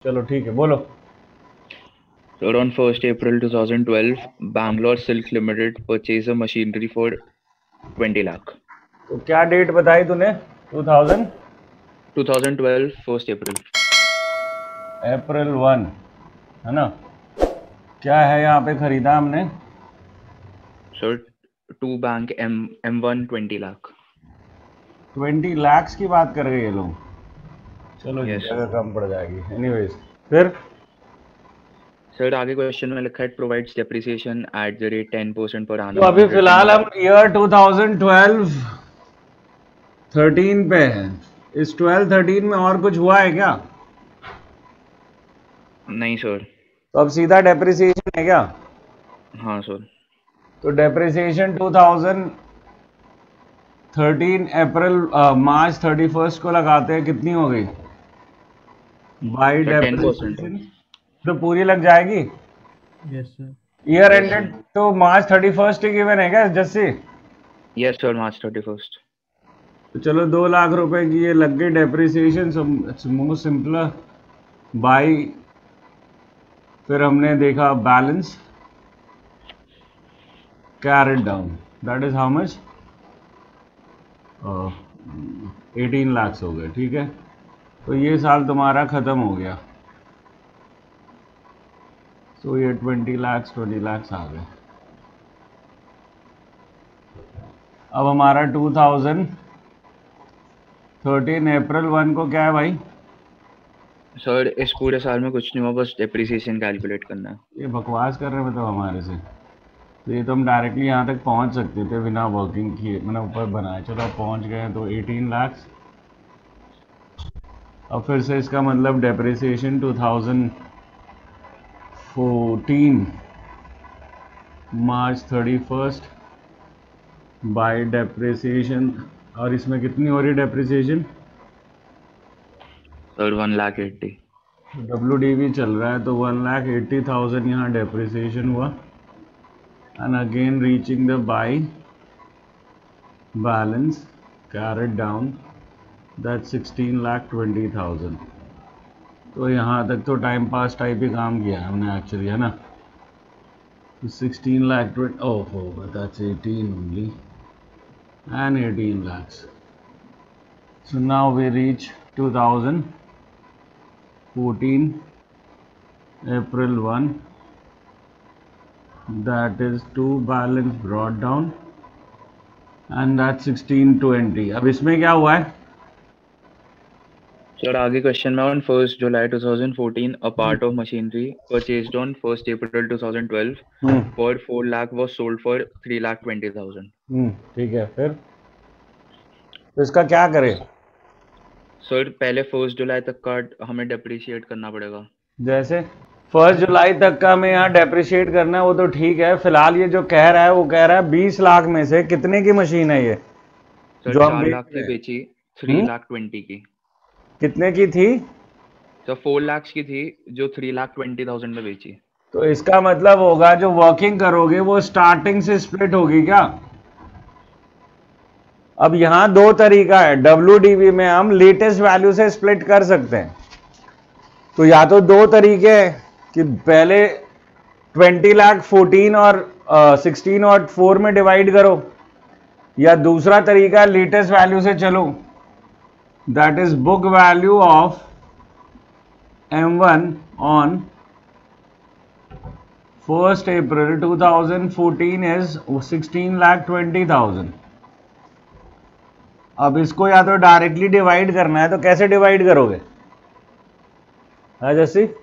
चलो ठीक है, बोलो। Sir, on 1st April 2012, Bangalore Silk Limited purchased a machinery for 20 lakh. तो क्या डेट बताई तूने? 2000 2012, 1st April. अप्रैल 1, है ना? क्या है यहाँ पे खरीदा हमने? Sir, 2 bank M1 20 lakh. 20 lakhs की बात कर रहे हैं ये लोग। चलो जी, Yes, sir. जगह कम पड़ जाएगी। एनीवेज, फिर सर आगे क्वेश्चन में लिखा है provides depreciation at the rate 10% पर तो annum अभी on फिलहाल written हम ईयर 2012-13 पे हैं। इस 12-13 में और कुछ हुआ है क्या? नहीं सर। तो अब सीधा डेप्रिसिएशन है क्या? हाँ सर। तो डेप्रिसिएशन 2013 अप्रैल मार्च 31 को लगाते हैं, कितनी हो गई बाई सर 10%। डेप्रिसिएशन? तो पूरी लग जाएगी। Yes sir. Year Yes, ended तो मार्च 31 ही गिवन है क्या जस्सी? यस सर, मार्च 31। तो चलो 2 लाख रुपए की ये लग गई डेप्रिसिएशन, मोर सिंपलर बाई। फिर हमने देखा balance carried down, that is how much? 18 lakh हो गए। ठीक है, तो ये साल तुम्हारा खत्म हो गया। तो ये 20 लाख आ गए। अब हमारा 2013 अप्रैल 1 को क्या है भाई? सर इस पूरे साल में कुछ नहीं हुआ, बस डेप्रिसिएशन कैलकुलेट करना है। ये बकवास कर रहे हैं मतलब हमारे से। तो ये तो हम डायरेक्टली यहाँ तक पहुँच सकते थे बिना वर्किंग किए, मैंने ऊपर बनाया। चलो अब पहुँच गए हैं, तो 18 लाख। अब फिर से इसका मतलब डेप्रिसिएशन 2014 मार्च 31 बाय डेप्रिसिएशन। और इसमें कितनी हो रही है डेप्रिसिएशन? सर 1,80,000। WDV चल रहा है, तो 1,80,000 यहाँ डेप्रिसिएशन हुआ। And again reaching the by balance carried down, that 16,20,000। तो यहाँ तक तो टाइम पास टाइप ही काम किया हमने एक्चुअली, है ना? तो 16,20,000, ओहो that's 18 only and 18 lakhs. So now we reach 2014 April 1, that is 2 balance brought down and that's 1620. अब इसमें क्या हुआ है? सर आगे क्वेश्चन में on 1st July 2014 a part of machinery purchased on 1st April 2012 for 4 lakh was sold for 3,20,000। ठीक है, फिर तो इसका क्या करें? सर पहले 1st जुलाई तक का हमें डेप्रिशिएट करना पड़ेगा। जैसे 1 जुलाई तक का हमें यहाँ डेप्रिशिएट करना है, वो तो ठीक है। फिलहाल ये जो कह रहा है वो कह रहा है 20 लाख में से कितने की मशीन है ये? सर जो हम 4 लाख की बेची, 3,20,000 की। कितने की थी? सर 4 लाख की थी जो 3,20,000 में बेची। तो इसका मतलब होगा जो वर्किंग करोगे वो स्टार्टिंग से स्प्लिट होगी क्या? अब यहां दो तरीका है, WDV में हम लेटेस्ट वैल्यू से स्प्लिट कर सकते हैं। तो या तो दो तरीके हैं कि पहले 20 लाख 14 और 16 और 4 में डिवाइड करो, या दूसरा तरीका लेटेस्ट वैल्यू से चलो, that is book value of M1 on 1st April 2014 is 16,20,000। अब इसको या तो डायरेक्टली डिवाइड करना है, तो कैसे डिवाइड करोगे? हाँ जैसे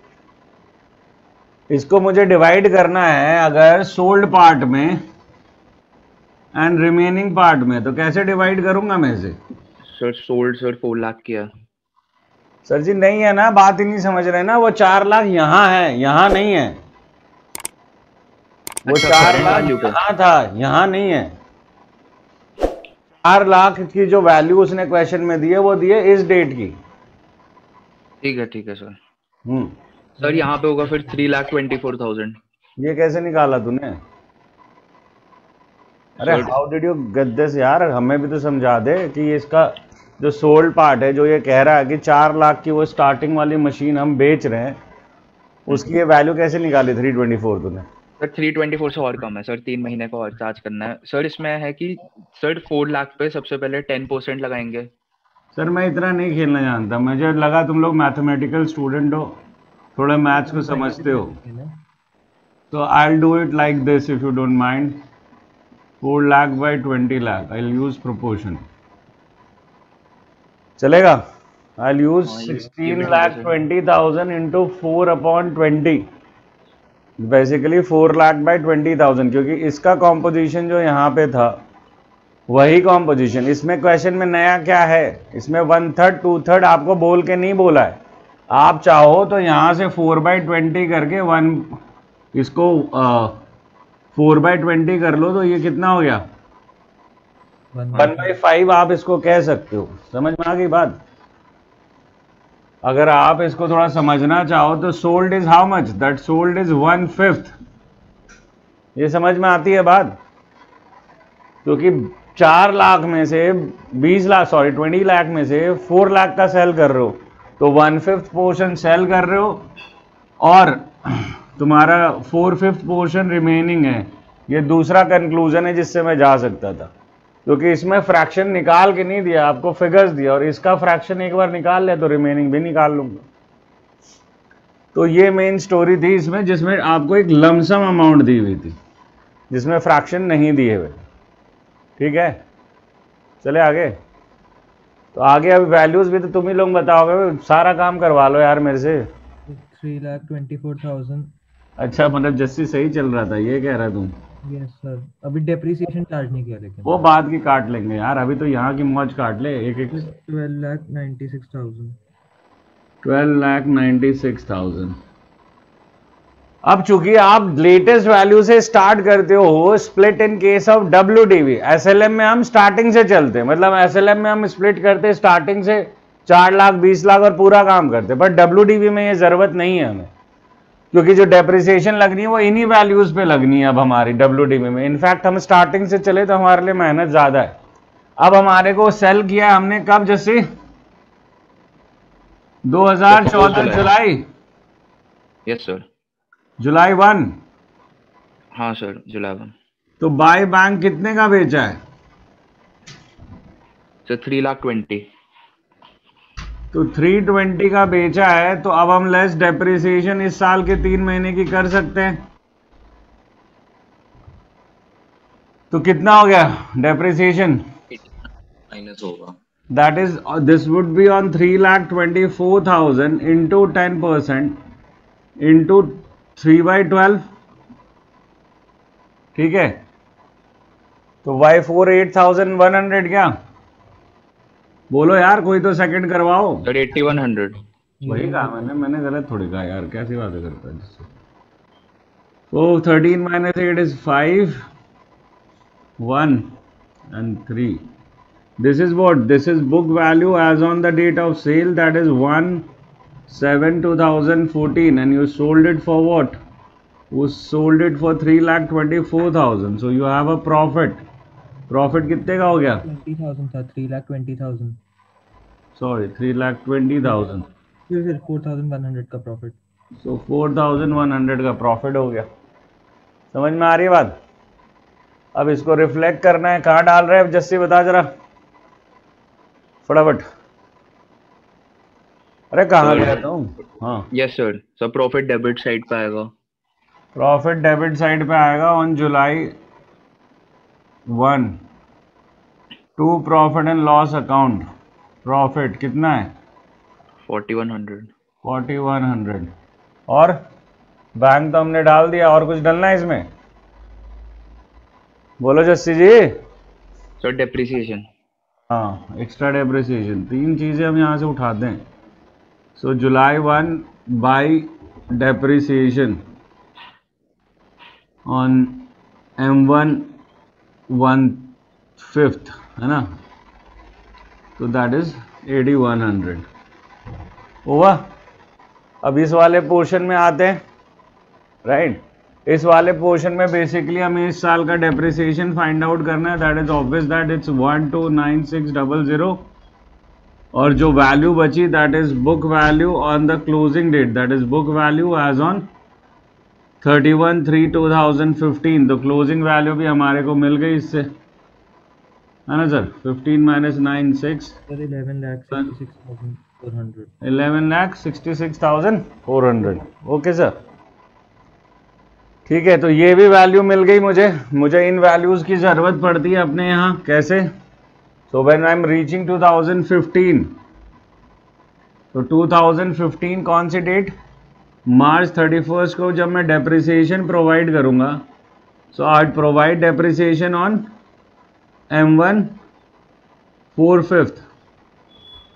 इसको मुझे डिवाइड करना है अगर सोल्ड पार्ट में एंड रिमेनिंग पार्ट में, तो कैसे डिवाइड करूंगा मैं इसे? सर सोल्ड सर 4 लाख किया। सर जी नहीं है ना, बात ही नहीं समझ रहे ना। वो 4 लाख यहां है, यहां नहीं है। वो 4 लाख यहां था, यहां नहीं है। 4 लाख की जो वैल्यू उसने क्वेश्चन में दी है वो दी है इस डेट की। ठीक है सर। सर यहाँ पे होगा फिर 3,24,000। ये कैसे निकाला तूने? अरे how did you get this यार, हमें भी तो समझा दे कि इसका जो सोल्ड पार्ट है, जो ये कह रहा है कि 4 लाख की वो स्टार्टिंग वाली मशीन हम बेच रहे हैं, उसकी ये वैल्यू कैसे निकाली 324 तूने? सर 324 से और कम है सर, 3 महीने का और चार्ज करना है सर। इसमें है कि सर 4 लाख पे सबसे पहले 10% लगाएंगे। सर मैं इतना नहीं खेलना जानता, मुझे लगा तुम लोग मैथमेटिकल स्टूडेंट हो, थोड़े मैथ्स को समझते हो, तो I will do it like this if you don't mind. 4 lakh by 20 lakh, I will use proportion, चलेगा? I will use 16,20,000 into 4/20, basically 4 lakh by 20,000, क्योंकि इसका कॉम्पोजिशन जो यहाँ पे था वही कॉम्पोजिशन। इसमें क्वेश्चन में नया क्या है, इसमें 1/3 2/3 आपको बोल के नहीं बोला है। आप चाहो तो यहाँ से 4/20 करके इसको 4/20 कर लो, तो ये कितना हो गया 1/5 आप इसको कह सकते हो। समझ में आ गई बात? अगर आप इसको थोड़ा समझना चाहो तो sold is how much, that sold is 1/5। ये समझ में आती है बात? क्योंकि 4 लाख में से 20 लाख में से 4 लाख का सेल कर रहे हो, तो 1/5 पोर्शन सेल कर रहे हो और तुम्हारा 4/5 पोर्शन रिमेनिंग है। ये दूसरा कंक्लूजन है जिससे मैं जा सकता था, क्योंकि इसमें फ्रैक्शन निकाल के नहीं दिया, आपको फिगर्स दिया, और इसका फ्रैक्शन एक बार निकाल लिया तो रिमेनिंग भी निकाल लूंगा। तो ये मेन स्टोरी थी इसमें, जिसमें आपको एक लमसम अमाउंट दी हुई थी, जिसमें फ्रैक्शन नहीं दिए हुए। ठीक है, चले आगे। तो आगे अभी वैल्यूज भी तो तुम ही लोग बताओगे, सारा काम करवा लो यार मेरे से। 3,24,000। अच्छा, मतलब जस्सी सही चल रहा था, ये कह रहा तुम? यस सर, अभी डेप्रिसिएशन चार्ज नहीं किया, लेकिन वो बाद की काट लेंगे यार, अभी तो यहाँ की मौज काट ले। एक 12,96,000। 12,96,000। अब चूंकि आप लेटेस्ट वैल्यू से स्टार्ट करते हो, split in case of WDV, SLM में हम स्टार्टिंग से चलते हैं, मतलब SLM में हम स्प्लिट करते हैं स्टार्टिंग से 4 लाख 20 लाख और पूरा काम करते हैं, बट WDV में ये जरूरत नहीं है हमें, क्योंकि जो डेप्रिसिएशन लगनी है वो इन्हीं वैल्यूज पे लगनी है अब हमारी WDV में। इनफैक्ट हम स्टार्टिंग से चले तो हमारे लिए मेहनत ज्यादा है। अब हमारे को सेल किया हमने कब जैसे 2014 जुलाई। यस सर, जुलाई 1। हाँ सर, जुलाई 1। तो बाय बैंक कितने का बेचा है? सर 3,20,000। तो 320 का बेचा है, तो अब हम लेस डेप्रिसिएशन इस साल के 3 महीने की कर सकते हैं। तो कितना हो गया डेप्रिसिएशन? माइनस होगा। That is, this would be on 3,24,000 into 10% into 3/12। ठीक है, तो y 48,100 क्या? बोलो यार, कोई तो सेकंड करवाओ। सर 8100। वही कहा मैंने गलत थोड़ी कहा यार, कैसी बातें करता है जिससे। तो 13 - 8 is 5, 1 and 3। This is what? This is book value as on the date of sale, that is 1/7/2014, and you sold it for what? You sold it for 3,24,000, so you have a profit। Profit कितने का हो गया? 20,000 था, 3,20,000। Sorry, 3,20,000। फिर 4,100 का profit. सो 4,100 का profit हो गया। समझ में आ रही है बात? अब इसको रिफ्लेक्ट करना है, कहाँ डाल रहे हैं जस्सी, बता जरा फटाफट। अरे कहाँ गया तुम? हाँ यस सर, सब प्रॉफिट डेबिट साइड पे आएगा। प्रॉफिट डेबिट साइड पे आएगा on July 1 to profit and loss account. Profit कितना है? 4100। 4100। और बैंक तो हमने डाल दिया, और कुछ डालना है इसमें? बोलो जस्सी जी। Sir depreciation. हाँ, एक्स्ट्रा डेप्रिसिएशन, 3 चीजें हम यहाँ से उठाते हैं। So July 1 by depreciation on M1 1/5, है ना? तो दैट इज 8100। हुआ? अब इस वाले पोर्शन में आते हैं, राइट? इस वाले पोर्शन में बेसिकली हमें इस साल का डेप्रिसिएशन फाइंड आउट करना है। That is obvious that it's 129600 और जो वैल्यू बची that is book value on the closing date, that is book value as on 31/3/2015। तो क्लोजिंग वैल्यू भी हमारे को मिल गई इससे, है ना सर। 15 - 9 6 सर 11,66,400। 11,66,400। ओके सर, ठीक है। तो ये भी वैल्यू मिल गई मुझे इन वैल्यूज की जरूरत पड़ती है अपने यहाँ कैसे। So when I am reaching 2015, तो 2015 कौन सी डेट, मार्च 31 को जब मैं डेप्रिसिएशन प्रोवाइड करूंगा, so I provide depreciation on M1 4/5।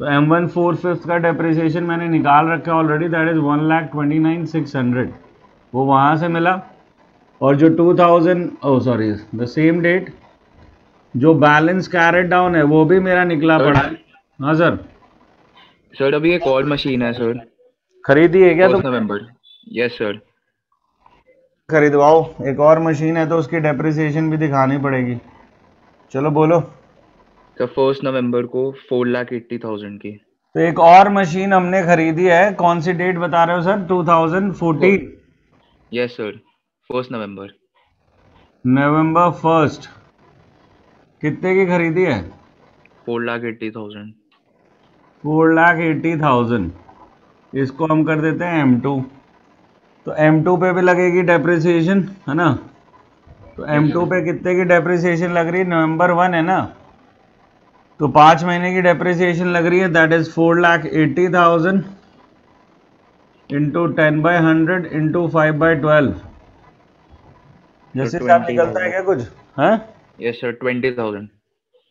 तो M1 4/5 का डेप्रिसिएशन मैंने निकाल रखा है ऑलरेडी, दैट इज 1,29,600, वो वहां से मिला। और जो 2000 द सेम डेट जो बैलेंस कैरेट डाउन है वो भी मेरा निकला पड़ा है। हाँ सर। सर अभी एक और मशीन है सर, खरीदी है क्या? 1 नवंबर। Yes sir. खरीदवाओ, एक और मशीन है तो उसकी डेप्रिसिएशन भी दिखानी पड़ेगी। चलो बोलो। तो 1 नवंबर को 4,80,000 की। तो एक और मशीन हमने खरीदी है, कौन सी डेट बता रहे हो सर? 2014। यस सर, 1 नवंबर। नवंबर 1 कितने की खरीदी है? 4,80,000। 4,80,000। इसको हम कर देते हैं M2। तो M2 पे भी लगेगी डेप्रिसिएशन, है ना। तो M2 पे कितने की डेप्रिसिएशन लग रही है? नवंबर 1 है ना, तो 5 महीने की डेप्रिसिएशन लग रही है, दैट इज 4,80,000 इंटू 10/100 इंटू 5/12। जैसे साहब निकलता है क्या कुछ? हाँ यस सर, 20,000।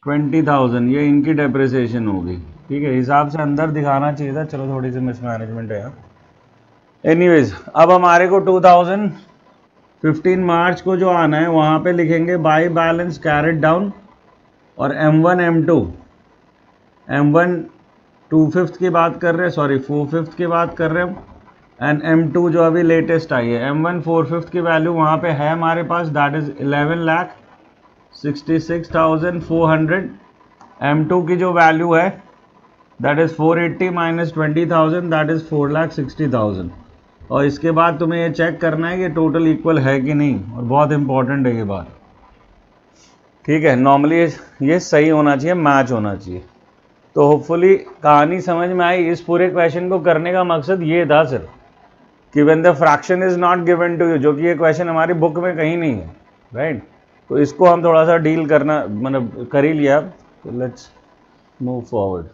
20,000 ये इनकी डेप्रिसिएशन होगी। ठीक है, हिसाब से अंदर दिखाना चाहिए था, चलो थोड़ी सी मिसमैनेजमेंट है। एनीवेज, अब हमारे को 2015 मार्च को जो आना है वहाँ पे लिखेंगे बाई बैलेंस कैरेट डाउन, और M1 M2, M1 2/5 की बात कर रहे हैं, सॉरी 4/5 की बात कर रहे हैं हम, एंड M2 जो अभी लेटेस्ट आई है। M1 4/5 की वैल्यू वहाँ पे है हमारे पास, दैट इज 11,66,400। M2 की जो वैल्यू है दैट इज 480 - 20,000, दैट इज 4,60,000। और इसके बाद तुम्हें ये चेक करना है कि टोटल इक्वल है कि नहीं, और बहुत इंपॉर्टेंट है ये बात। ठीक है, नॉर्मली ये सही होना चाहिए, मैच होना चाहिए। तो होपफुली कहानी समझ में आई। इस पूरे क्वेश्चन को करने का मकसद ये था सिर्फ कि when the fraction is not given to you, जो कि ये क्वेश्चन हमारी बुक में कहीं नहीं है, राइट। तो इसको हम थोड़ा सा डील करना मतलब कर ही लिया। तो लेट्स मूव फॉरवर्ड।